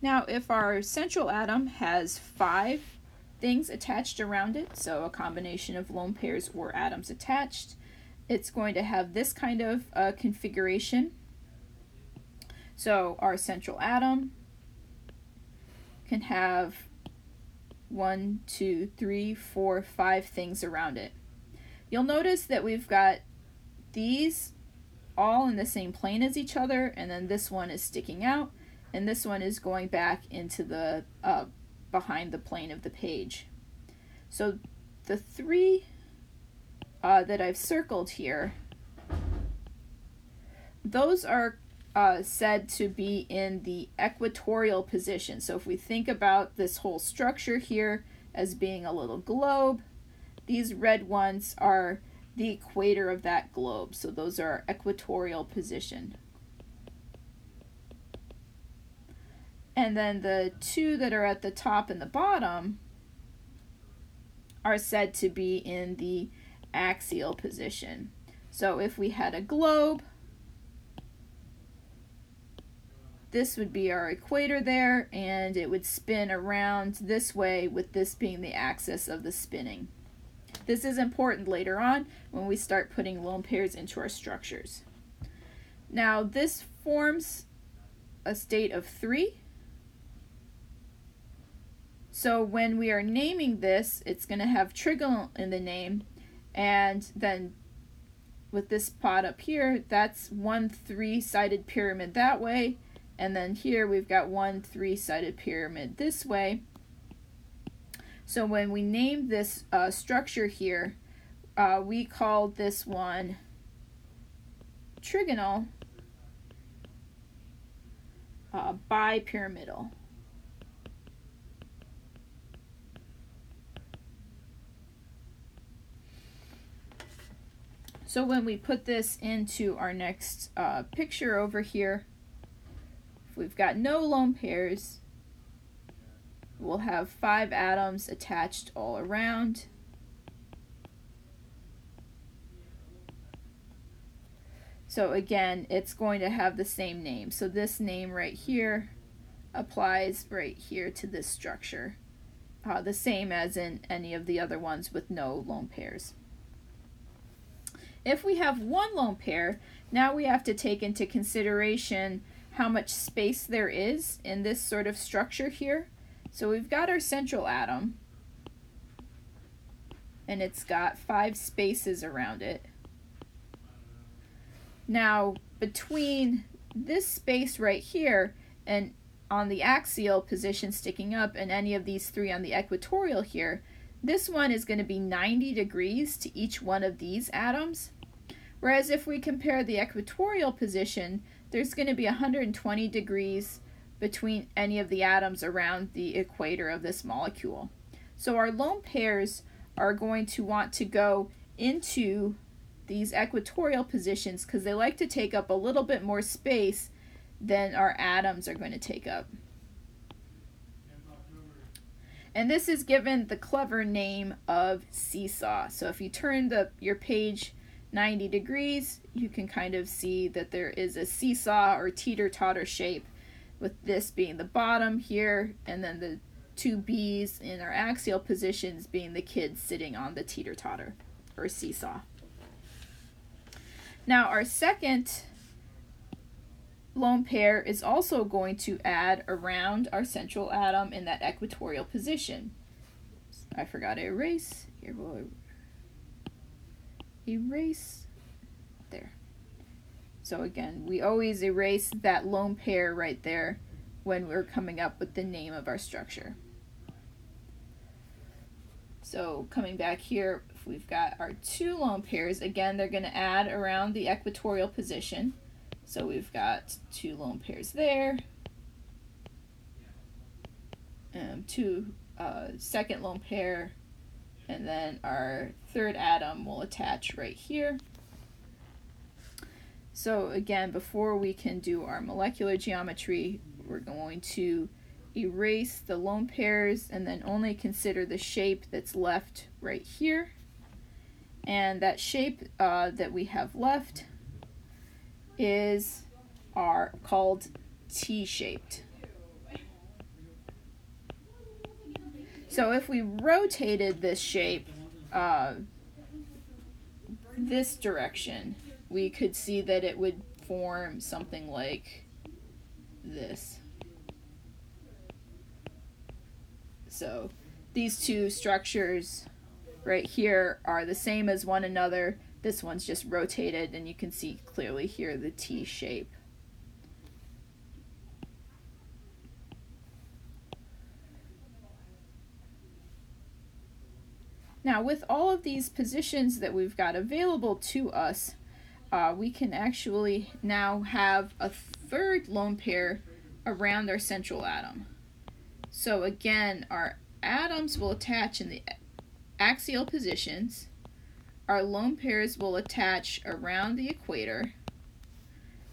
Now, if our central atom has 5 things attached around it, so a combination of lone pairs or atoms attached, it's going to have this kind of configuration. So our central atom can have 1, 2, 3, 4, 5 things around it. You'll notice that we've got these all in the same plane as each other, and then this one is sticking out, and this one is going back into the behind the plane of the page. So the 3 that I've circled here, those are said to be in the equatorial position. So if we think about this whole structure here as being a little globe, these red ones are the equator of that globe. So those are our equatorial position. And then the 2 that are at the top and the bottom are said to be in the axial position. So if we had a globe, this would be our equator there, and it would spin around this way, with this being the axis of the spinning. This is important later on when we start putting lone pairs into our structures. Now this forms a state of 3. So when we are naming this, it's going to have trigonal in the name, and then with this pot up here, that's 1 3-sided pyramid that way, and then here we've got 1 3-sided pyramid this way. So when we name this structure here, we called this one trigonal bipyramidal. So when we put this into our next picture over here, if we've got no lone pairs, we'll have 5 atoms attached all around. So again, it's going to have the same name. So this name right here applies right here to this structure, the same as in any of the other ones with no lone pairs. If we have 1 lone pair, now we have to take into consideration how much space there is in this sort of structure here. So we've got our central atom, and it's got 5 spaces around it. Now, between this space right here and on the axial position sticking up and any of these 3 on the equatorial here, this one is going to be 90 degrees to each one of these atoms. Whereas if we compare the equatorial position, there's going to be 120 degrees between any of the atoms around the equator of this molecule. So our lone pairs are going to want to go into these equatorial positions because they like to take up a little bit more space than our atoms are going to take up. And this is given the clever name of seesaw. So if you turn your page 90 degrees, you can kind of see that there is a seesaw or teeter-totter shape, with this being the bottom here, and then the 2 B's in our axial positions being the kids sitting on the teeter-totter or seesaw. Now our second lone pair is also going to add around our central atom in that equatorial position. I forgot to erase. Here we'll erase. There. So again, we always erase that lone pair right there when we're coming up with the name of our structure. So coming back here, if we've got our 2 lone pairs, again, they're going to add around the equatorial position. So we've got 2 lone pairs there, 2 second lone pair, and then our 3rd atom will attach right here. So again, before we can do our molecular geometry, we're going to erase the lone pairs and then only consider the shape that's left right here. And that shape that we have left is called T-shaped. So if we rotated this shape this direction, we could see that it would form something like this. So these two structures right here are the same as one another. This one's just rotated, and you can see clearly here the T shape. Now, with all of these positions that we've got available to us, we can actually now have a third lone pair around our central atom. So again, our atoms will attach in the axial positions. Our lone pairs will attach around the equator.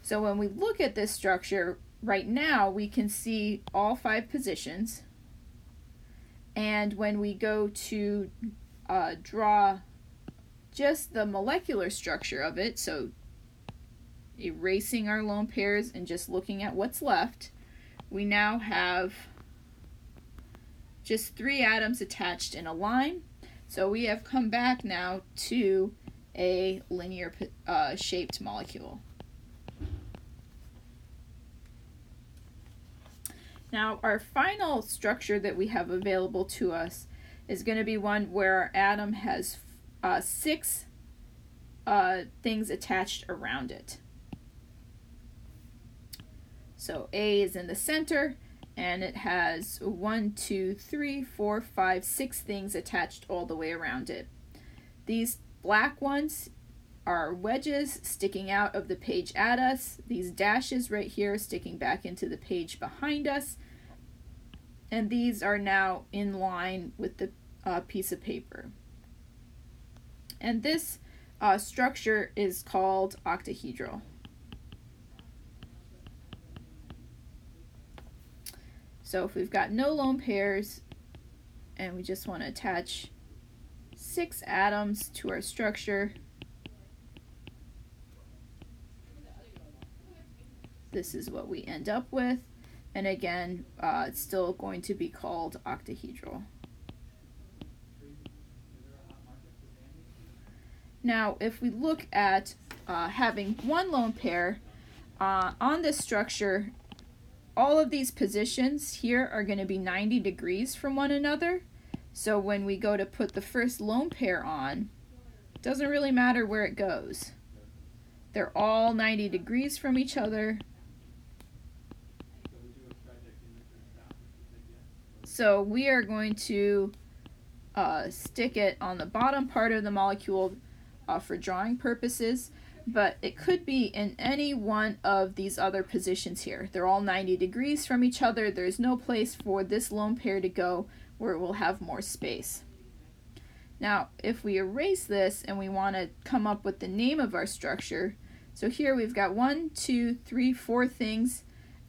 So when we look at this structure, right now we can see all 5 positions. And when we go to draw just the molecular structure of it, so erasing our lone pairs and just looking at what's left, we now have just 3 atoms attached in a line. So we have come back now to a linear shaped molecule. Now, our final structure that we have available to us is going to be one where our atom has 6 things attached around it. So A is in the center, and it has 1, 2, 3, 4, 5, 6 things attached all the way around it. These black ones are wedges sticking out of the page at us. These dashes right here sticking back into the page behind us. And these are now in line with the piece of paper. And this structure is called octahedral. So if we've got no lone pairs and we just want to attach 6 atoms to our structure, this is what we end up with. And again, it's still going to be called octahedral. Now, if we look at having 1 lone pair on this structure, all of these positions here are going to be 90 degrees from one another. So when we go to put the first lone pair on, it doesn't really matter where it goes. They're all 90 degrees from each other. So we are going to stick it on the bottom part of the molecule for drawing purposes, but it could be in any one of these other positions here. They're all 90 degrees from each other. There's no place for this lone pair to go where it will have more space. Now, if we erase this and we want to come up with the name of our structure, so here we've got 1, 2, 3, 4 things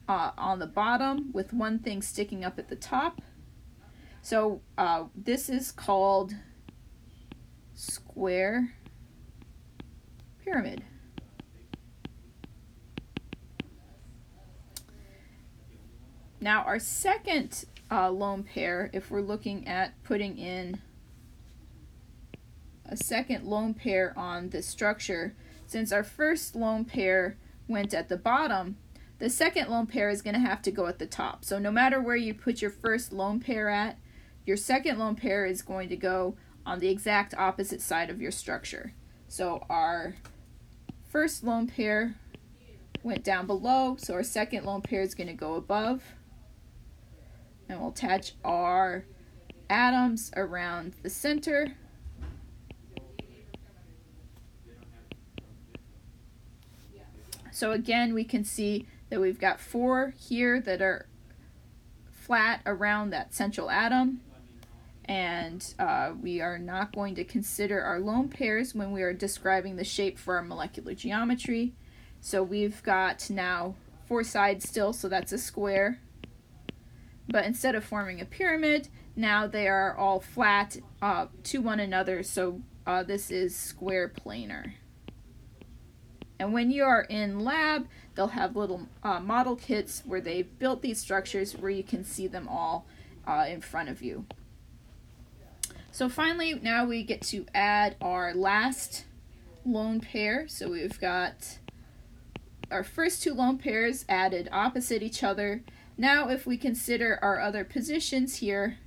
on the bottom with 1 thing sticking up at the top. So this is called square pyramid. Now our second lone pair, if we're looking at putting in a second lone pair on this structure, since our first lone pair went at the bottom, the second lone pair is going to have to go at the top. So no matter where you put your first lone pair at, your second lone pair is going to go on the exact opposite side of your structure. So our first lone pair went down below, so our second lone pair is going to go above. And we'll attach our atoms around the center. So again, we can see that we've got 4 here that are flat around that central atom. And we are not going to consider our lone pairs when we are describing the shape for our molecular geometry. So we've got now 4 sides still, so that's a square. But instead of forming a pyramid, now they are all flat to one another, so this is square planar. And when you are in lab, they'll have little model kits where they've built these structures where you can see them all in front of you. So finally, now we get to add our last lone pair. So we've got our first two lone pairs added opposite each other. Now if we consider our other positions here,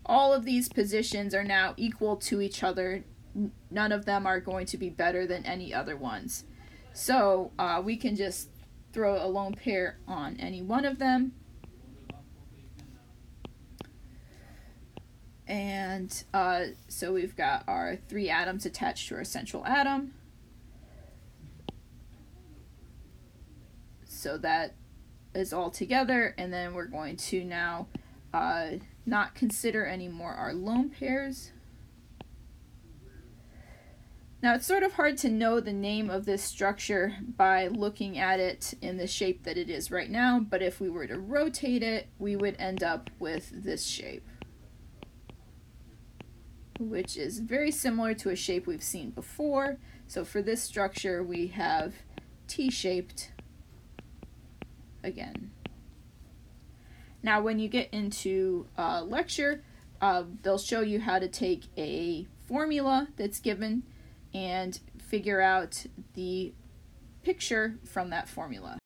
all of these positions are now equal to each other. None of them are going to be better than any other ones. So we can just throw a lone pair on any one of them. And so we've got our 3 atoms attached to our central atom. So that is all together, and then we're going to now not consider anymore our lone pairs. Now it's sort of hard to know the name of this structure by looking at it in the shape that it is right now, but if we were to rotate it, we would end up with this shape, which is very similar to a shape we've seen before. So for this structure, we have T-shaped again. Now when you get into lecture, they'll show you how to take a formula that's given and figure out the picture from that formula.